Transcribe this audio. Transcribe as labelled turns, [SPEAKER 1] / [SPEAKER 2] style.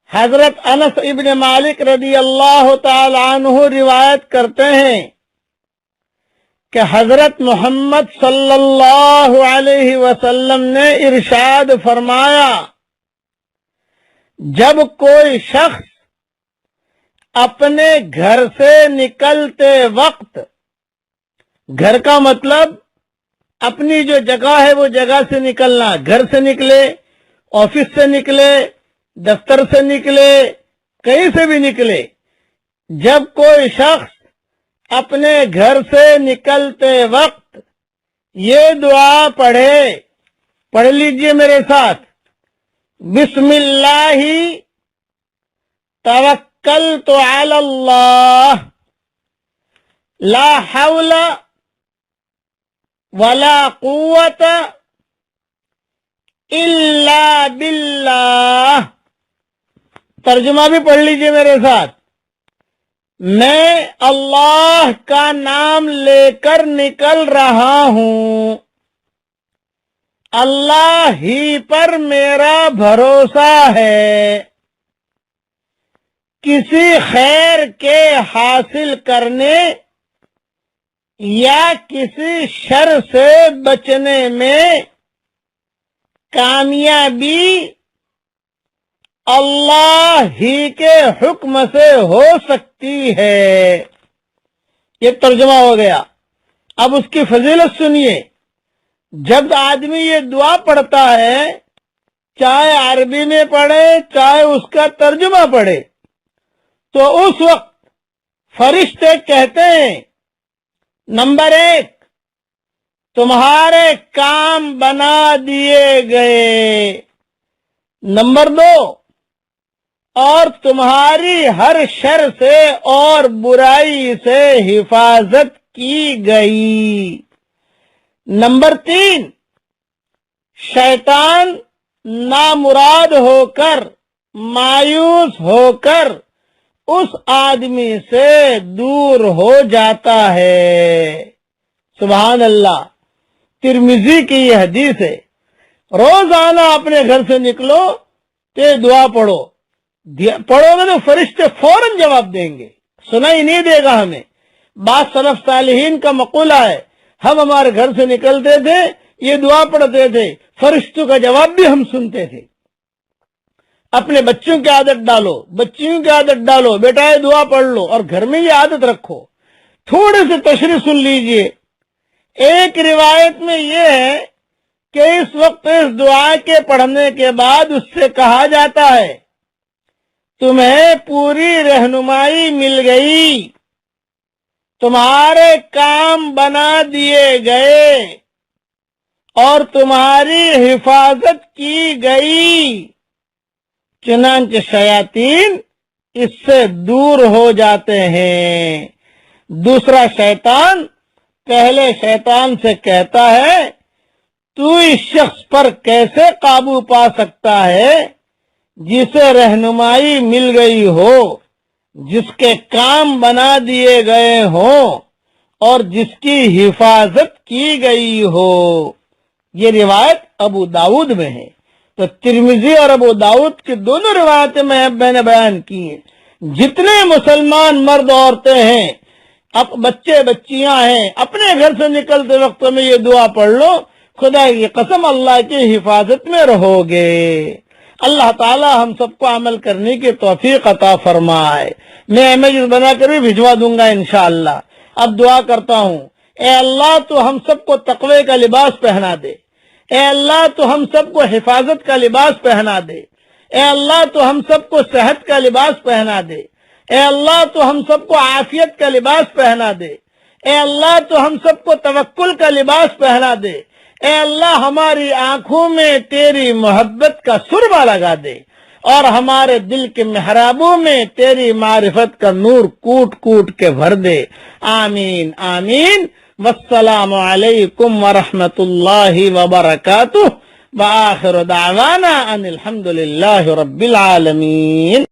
[SPEAKER 1] حضرت انس ابن مالک رضی اللہ تعالی عنہ روایت کرتے ہیں کہ حضرت محمد صلی اللہ علیہ وسلم نے ارشاد فرمایا، جب کوئی شخص اپنے گھر سے نکلتے وقت، گھر کا مطلب اپنی جو جگہ ہے وہ جگہ سے نکلنا، گھر سے نکلے، آفس سے نکلے، دفتر سے نکلے، کہیں سے بھی نکلے، جب کوئی شخص اپنے گھر سے نکلتے وقت یہ دعا پڑھ لیجئے میرے ساتھ، بسم اللہ توکلت علی اللہ لا حول ولا قوت الا باللہ۔ ترجمہ بھی پڑھ لیجئے میرے ساتھ، میں اللہ کا نام لے کر نکل رہا ہوں، اللہ ہی پر میرا بھروسہ ہے، کسی خیر کے حاصل کرنے یا کسی شر سے بچنے میں کامیابی اللہ ہی کے حکم سے ہو سکتی ہے۔ یہ ترجمہ ہو گیا۔ اب اس کی فضیلت سنیے، جب آدمی یہ دعا پڑھتا ہے، چاہے عربی میں پڑھے چاہے اس کا ترجمہ پڑھے، تو اس وقت فرشتے کہتے ہیں، نمبر 1، تمہارے کام بنا دیے گئے، نمبر 2، اور تمہاری ہر شر سے اور برائی سے حفاظت کی گئی، نمبر 3، شیطان نامراد ہو کر، مایوس ہو کر اس آدمی سے دور ہو جاتا ہے۔ سبحان اللہ، ترمذی کی یہ حدیث ہے۔ روزانہ اپنے گھر سے نکلو تو یہ دعا پڑھو گے تو فرشتے فوراً جواب دیں گے، سنا ہی نہیں دے گا ہمیں۔ بعض سلف صالحین کا مقولہ ہے، ہم ہمارے گھر سے نکلتے تھے، یہ دعا پڑھتے تھے، فرشتوں کا جواب بھی ہم سنتے تھے۔ اپنے بچوں کی عادت ڈالو، بچیوں کی عادت ڈالو، بیٹا یہ دعا پڑھ لو اور گھر میں یہ عادت رکھو۔ تھوڑے سے تشریح سن لیجئے۔ ایک روایت میں یہ ہے کہ اس وقت اس دعا کے پڑھنے کے بعد اس سے کہا جاتا ہے، تمہیں پوری رہنمائی مل گئی، تمہارے کام بنا دیے گئے اور تمہاری حفاظت کی گئی، چنانچہ شیاطین اس سے دور ہو جاتے ہیں۔ دوسرا شیطان پہلے شیطان سے کہتا ہے، تو اس شخص پر کیسے قابو پا سکتا ہے جسے رہنمائی مل گئی ہو، جس کے کام بنا دیے گئے ہوں اور جس کی حفاظت کی گئی ہو۔ یہ روایت ابو داؤد میں ہے۔ تو ترمذی اور ابو داؤد کی دونوں روایتیں میں نے بیان کی ہیں۔ جتنے مسلمان مرد عورتیں ہیں، اب بچے بچیاں ہیں، اپنے گھر سے نکلتے وقت میں یہ دعا پڑھ لو، خدا کی قسم اللہ کی حفاظت میں رہو گے۔ اللہ تعالی ہم سب کو عمل کرنے کی توفیق عطا فرمائے۔ میں امیجز بنا کر بھی بھجوا دوں گا انشاءاللہ۔ اب دعا کرتا ہوں، اے اللہ تو ہم سب کو تقوی کا لباس پہنا دے، اے اللہ تو ہم سب کو حفاظت کا لباس پہنا دے، اے اللہ تو ہم سب کو صحت کا لباس پہنا دے، اے اللہ تو ہم سب کو عافیت کا لباس پہنا دے، اے اللہ تو ہم سب کو توکل کا لباس پہنا دے، اے اللہ ہماری آنکھوں میں تیری محبت کا سرما لگا دے اور ہمارے دل کے محرابوں میں تیری معرفت کا نور کوٹ کوٹ کے بھر دے۔ آمین آمین۔ والسلام علیکم ورحمۃ اللہ وبرکاتہ، وآخر دعوانا ان الحمد للہ رب العالمین۔